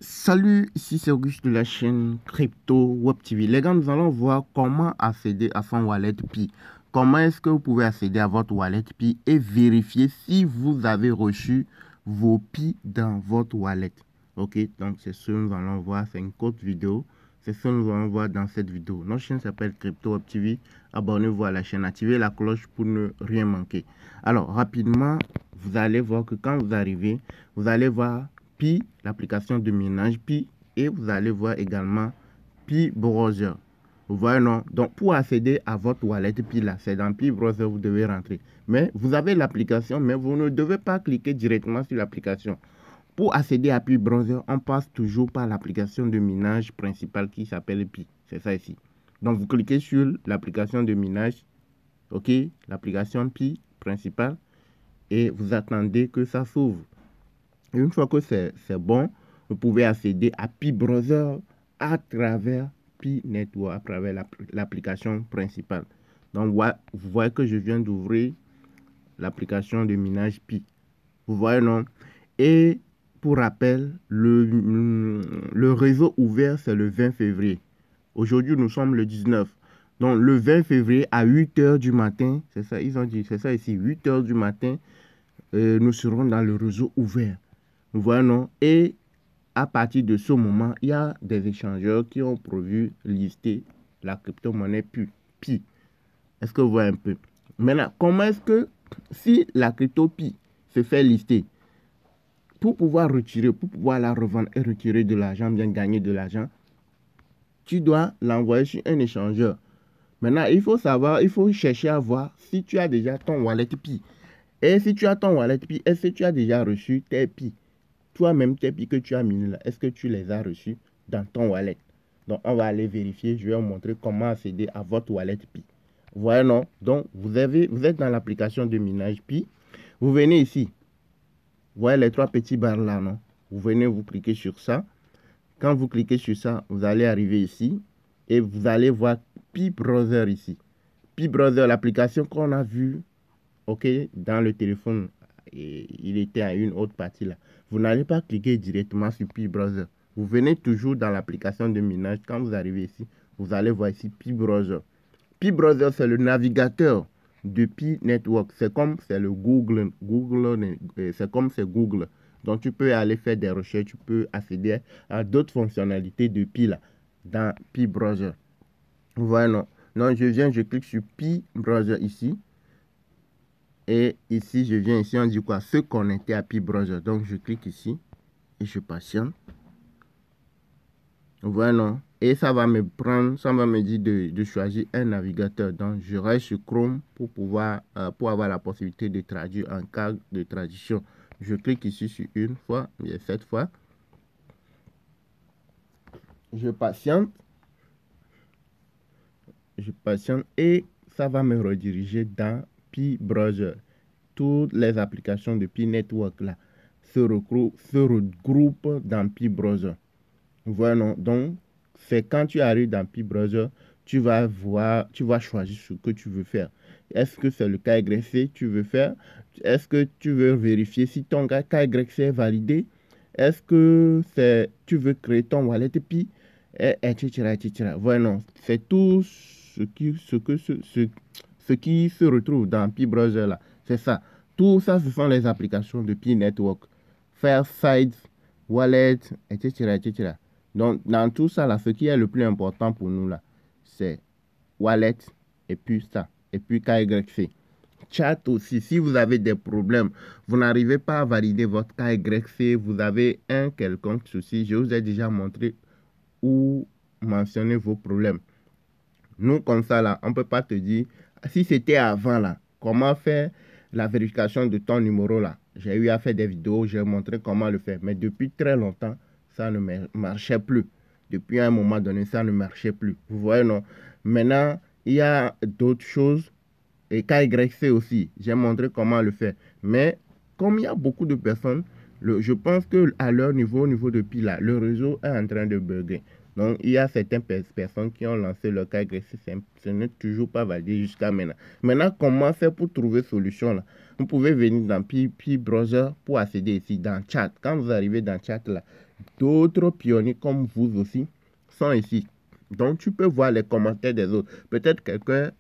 Salut, ici c'est Auguste de la chaîne Crypto Web TV. Les gars, nous allons voir comment accéder à son wallet Pi. Comment est-ce que vous pouvez accéder à votre wallet Pi et vérifier si vous avez reçu vos Pi dans votre wallet. Ok, donc c'est ce que nous allons voir. C'est une courte vidéo. C'est ce que nous allons voir dans cette vidéo. Notre chaîne s'appelle Crypto Web TV. Abonnez-vous à la chaîne. Activez la cloche pour ne rien manquer. Alors, rapidement, vous allez voir que quand vous arrivez, vous allez voir Pi, l'application de minage Pi, et vous allez voir également Pi Browser. Vous voyez, non? Donc, pour accéder à votre wallet Pi, là, c'est dans Pi Browser, vous devez rentrer. Mais vous avez l'application, mais vous ne devez pas cliquer directement sur l'application. Pour accéder à Pi Browser, on passe toujours par l'application de minage principale qui s'appelle Pi. C'est ça ici. Donc, vous cliquez sur l'application de minage, ok, l'application Pi principale, et vous attendez que ça s'ouvre. Une fois que c'est bon, vous pouvez accéder à Pi Browser à travers Pi Network, à travers l'application principale. Donc, vous voyez que je viens d'ouvrir l'application de minage Pi. Vous voyez, non? Et pour rappel, le réseau ouvert, c'est le 20 février. Aujourd'hui, nous sommes le 19. Donc, le 20 février à 8 h du matin, c'est ça, ils ont dit, c'est ça ici, 8 h du matin, nous serons dans le réseau ouvert. Vous voyez, non? Et à partir de ce moment, il y a des échangeurs qui ont prévu lister la crypto-monnaie Pi. Est-ce que vous voyez un peu? Maintenant, comment est-ce que si la crypto Pi se fait lister, pour pouvoir retirer, pour pouvoir la revendre et retirer de l'argent, bien gagner de l'argent, tu dois l'envoyer sur un échangeur. Maintenant, il faut savoir, il faut chercher à voir si tu as déjà ton wallet Pi. Et si tu as ton wallet Pi, est-ce que tu as déjà reçu tes Pi? Toi-même, tes Pi que tu as mis là, est-ce que tu les as reçus dans ton wallet? Donc, on va aller vérifier. Je vais vous montrer comment accéder à votre wallet Pi. Vous voyez, non? Donc, vous êtes dans l'application de minage Pi. Vous venez ici. Vous voyez les trois petits barres là, non? Vous venez, vous cliquez sur ça. Quand vous cliquez sur ça, vous allez arriver ici. Et vous allez voir Pi Browser ici. Pi Browser, l'application qu'on a vue, ok, dans le téléphone. Et il était à une autre partie là. Vous n'allez pas cliquer directement sur Pi Browser. Vous venez toujours dans l'application de minage. Quand vous arrivez ici, vous allez voir ici Pi Browser. Pi Browser, c'est le navigateur de Pi Network. C'est comme c'est le Google. C'est comme c'est Google. Donc tu peux aller faire des recherches, tu peux accéder à d'autres fonctionnalités de Pi là, dans Pi Browser. Vous voyez, non? Non, je clique sur Pi Browser ici. Et ici, je viens ici, on dit quoi? Se connecter à Pi Browser. Donc, je clique ici et je patiente. Voilà. Et ça va me prendre, ça va me dire de choisir un navigateur. Donc, je reste sur Chrome pour pouvoir, pour avoir la possibilité de traduire en cas de traduction. Je clique ici sur une fois, et cette fois. Je patiente. Je patiente et ça va me rediriger dans Pi Browser. Toutes les applications de Pi Network là se regroupent dans Pi Browser. Voilà, donc c'est quand tu arrives dans Pi Browser, tu vas voir, tu vas choisir ce que tu veux faire. Est-ce que c'est le KYC que tu veux faire? Est-ce que tu veux vérifier si ton KYC est validé? Est-ce que tu veux créer ton wallet Pi? Etc. etc. Voilà, c'est tout ce qui se retrouve dans Pi Browser là. C'est ça. Tout ça, ce sont les applications de Pi Network. Fairsight, Wallet, etc. etc. Donc, dans tout ça, là, ce qui est le plus important pour nous, là, c'est Wallet et puis ça. Et puis KYC. Chat aussi, si vous avez des problèmes, vous n'arrivez pas à valider votre KYC, vous avez un quelconque souci, je vous ai déjà montré où mentionner vos problèmes. Nous, comme ça, là, on ne peut pas te dire, si c'était avant, là, comment faire la vérification de ton numéro, là. J'ai eu à faire des vidéos, j'ai montré comment le faire. Mais depuis très longtemps, ça ne marchait plus. Depuis un moment donné, ça ne marchait plus. Vous voyez, non? Maintenant, il y a d'autres choses. Et KYC aussi, j'ai montré comment le faire. Mais comme il y a beaucoup de personnes, je pense qu'à leur niveau, au niveau de Pi, là, le réseau est en train de bugger. Donc, il y a certaines personnes qui ont lancé leur KYC, ce n'est toujours pas validé jusqu'à maintenant. Maintenant, comment faire pour trouver solution là? Vous pouvez venir dans Pi Browser pour accéder ici dans Chat. Quand vous arrivez dans Chat là, d'autres pionniers comme vous aussi sont ici. Donc, tu peux voir les commentaires des autres. Peut-être quelqu'un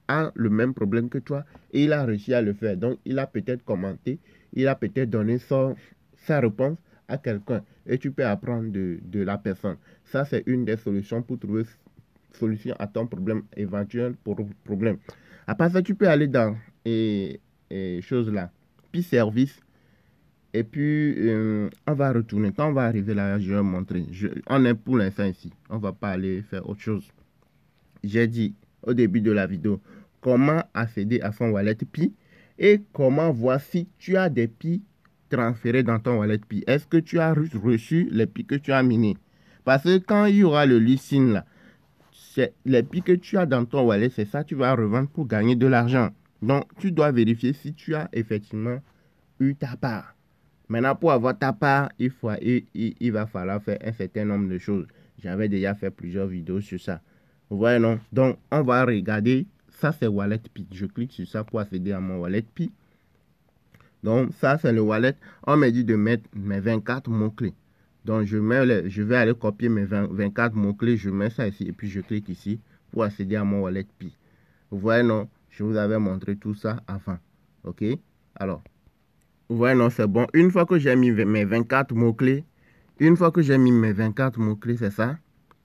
a le même problème que toi et il a réussi à le faire. Donc, il a peut-être commenté, il a peut-être donné sa réponse à quelqu'un et tu peux apprendre de la personne. Ça, c'est une des solutions pour trouver solution à ton problème éventuel problème. À part ça, tu peux aller dans choses là, puis service. Et puis, on va retourner. Quand on va arriver là, je vais montrer. On est pour l'instant ici. On ne va pas aller faire autre chose. J'ai dit au début de la vidéo comment accéder à son wallet Pi et comment voir si tu as des Pi transférés dans ton wallet Pi. Est-ce que tu as reçu les Pi que tu as minés? Parce que quand il y aura le listing là, c'est les Pi que tu as dans ton wallet, c'est ça, tu vas revendre pour gagner de l'argent. Donc, tu dois vérifier si tu as effectivement eu ta part. Maintenant, pour avoir ta part, il va falloir faire un certain nombre de choses. J'avais déjà fait plusieurs vidéos sur ça. Vous voyez, non? Donc, on va regarder. Ça, c'est Wallet Pi. Je clique sur ça pour accéder à mon Wallet Pi. Donc, ça, c'est le wallet. On m'a dit de mettre mes 24 mots-clés. Donc, je vais aller copier mes 24 mots-clés. Je mets ça ici et puis je clique ici pour accéder à mon Wallet Pi. Vous voyez, non? Je vous avais montré tout ça avant. OK? Alors, vous voyez, non, c'est bon. Une fois que j'ai mis mes 24 mots-clés, c'est ça.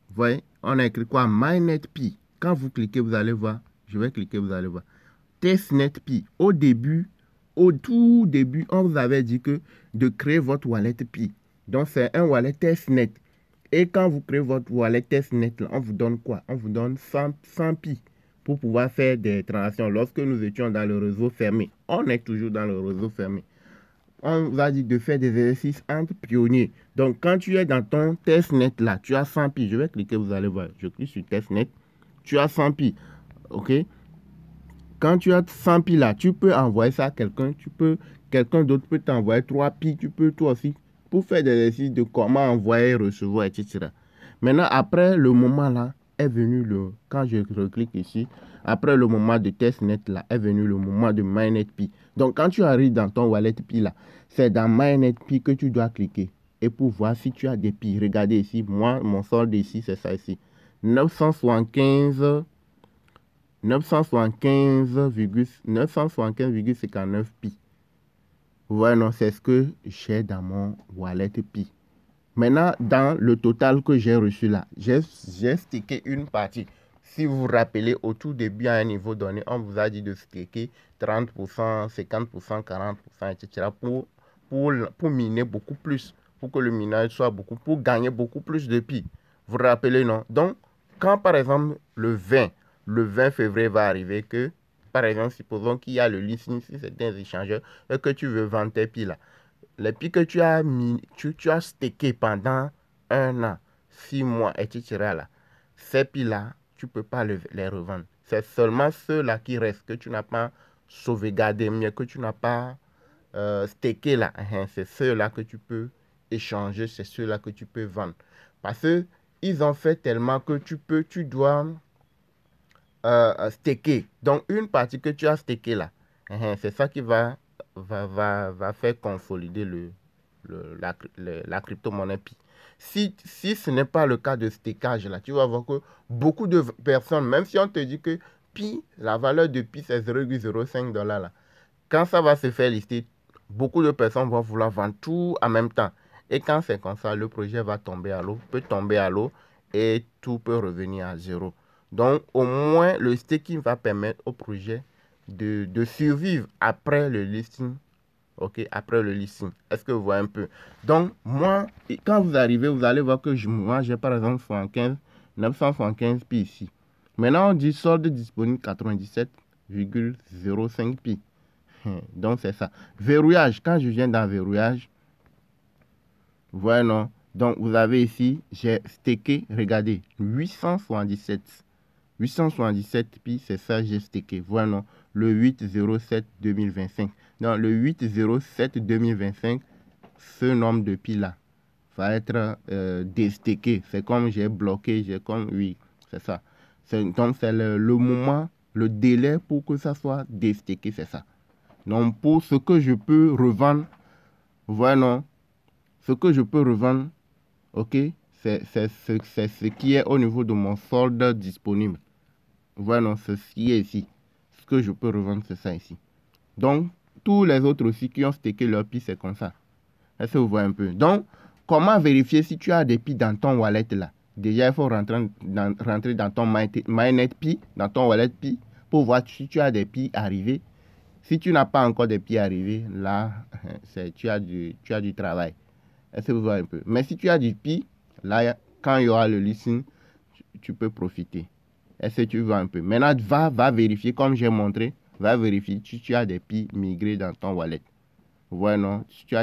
Vous voyez, on a écrit quoi? MyNetPi. Quand vous cliquez, vous allez voir. Je vais cliquer, vous allez voir. TestNetPi. Au tout début, on vous avait dit que de créer votre wallet Pi. Donc, c'est un wallet testnet. Et quand vous créez votre wallet testnet, on vous donne quoi? On vous donne 100 Pi pour pouvoir faire des transactions. Lorsque nous étions dans le réseau fermé, on est toujours dans le réseau fermé. On vous a dit de faire des exercices entre pionniers. Donc, quand tu es dans ton testnet là, tu as 100 Pi. Je vais cliquer, vous allez voir. Je clique sur testnet. Tu as 100 Pi. OK? Quand tu as 100 Pi là, tu peux envoyer ça à quelqu'un. Quelqu'un d'autre peut t'envoyer 3 Pi. Tu peux toi aussi pour faire des exercices de comment envoyer, recevoir, etc. Maintenant, après le moment là, est venu quand je reclique ici, après le moment de testnet là, est venu le moment de MyNetPi. Donc, quand tu arrives dans ton wallet Pi là, c'est dans MyNetPi que tu dois cliquer. Et pour voir si tu as des Pi, regardez ici, moi, mon solde ici, c'est ça ici. 975,59 Pi. Vous voyez, non, c'est ce que j'ai dans mon wallet Pi. Maintenant, dans le total que j'ai reçu là, j'ai stacké une partie. Si vous vous rappelez, au tout début, à un niveau donné, on vous a dit de stacker 30%, 50%, 40%, etc. pour miner beaucoup plus, pour que le minage soit pour gagner beaucoup plus de Pi. Vous vous rappelez, non? Donc, quand par exemple, le 20 février va arriver que, par exemple, supposons qu'il y a le listing sur certains échangeurs et que tu veux vendre tes Pi là. Les Pi que tu as stacké pendant 1 an, 6 mois, etc. là, ces Pi là, tu ne peux pas les revendre. C'est seulement ceux-là qui restent, que tu n'as pas sauvegardé, mais que tu n'as pas stacké là. C'est ceux-là que tu peux échanger, c'est ceux-là que tu peux vendre. Parce qu'ils ont fait tellement que tu dois stacker. Donc, une partie que tu as stacké là, c'est ça qui va faire consolider la crypto-monnaie Pi. Si ce n'est pas le cas de stackage là, tu vas voir que beaucoup de personnes, même si on te dit que Pi, la valeur de Pi c'est 0,05 $ là, quand ça va se faire lister, beaucoup de personnes vont vouloir vendre tout en même temps. Et quand c'est comme ça, le projet va tomber à l'eau, peut tomber à l'eau et tout peut revenir à zéro. Donc, au moins, le staking va permettre au projet de survivre après le listing. OK, après le listing. Est-ce que vous voyez un peu? Donc, moi, quand vous arrivez, vous allez voir que moi, j'ai par exemple 975 Pi ici. Maintenant, on dit solde disponible 97,05 Pi. Donc, c'est ça. Verrouillage. Quand je viens dans verrouillage, vous voyez, non? Donc, vous avez ici, j'ai stacké, regardez, 877 Pi, c'est ça, j'ai stacké. Voilà, non? Le 8/07/2025. Donc, le 8/07/2025, ce nombre de Pi là va être déstacké. C'est comme j'ai bloqué, oui, c'est ça. Donc, c'est le moment, le délai pour que ça soit déstacké, c'est ça. Donc, pour ce que je peux revendre, voilà, non, ce que je peux revendre, ok, c'est ce qui est au niveau de mon solde disponible. Voilà, non, ce qui est ici. Ce que je peux revendre, c'est ça ici. Donc, tous les autres aussi qui ont stacké leur pi, c'est comme ça. Est-ce que vous voyez un peu? Donc, comment vérifier si tu as des pi dans ton wallet là? Déjà, il faut rentrer dans ton MyNet Pi, dans ton wallet Pi, pour voir si tu as des pi arrivés. Si tu n'as pas encore des pi arrivés, là, tu as du travail. Est-ce que vous voyez un peu? Mais si tu as du pi, là, quand il y aura le listen, tu peux profiter. Est-ce que tu vois un peu? Maintenant, va vérifier, comme j'ai montré, va vérifier si tu as des pi migrés dans ton wallet. Ouais, non? Si tu as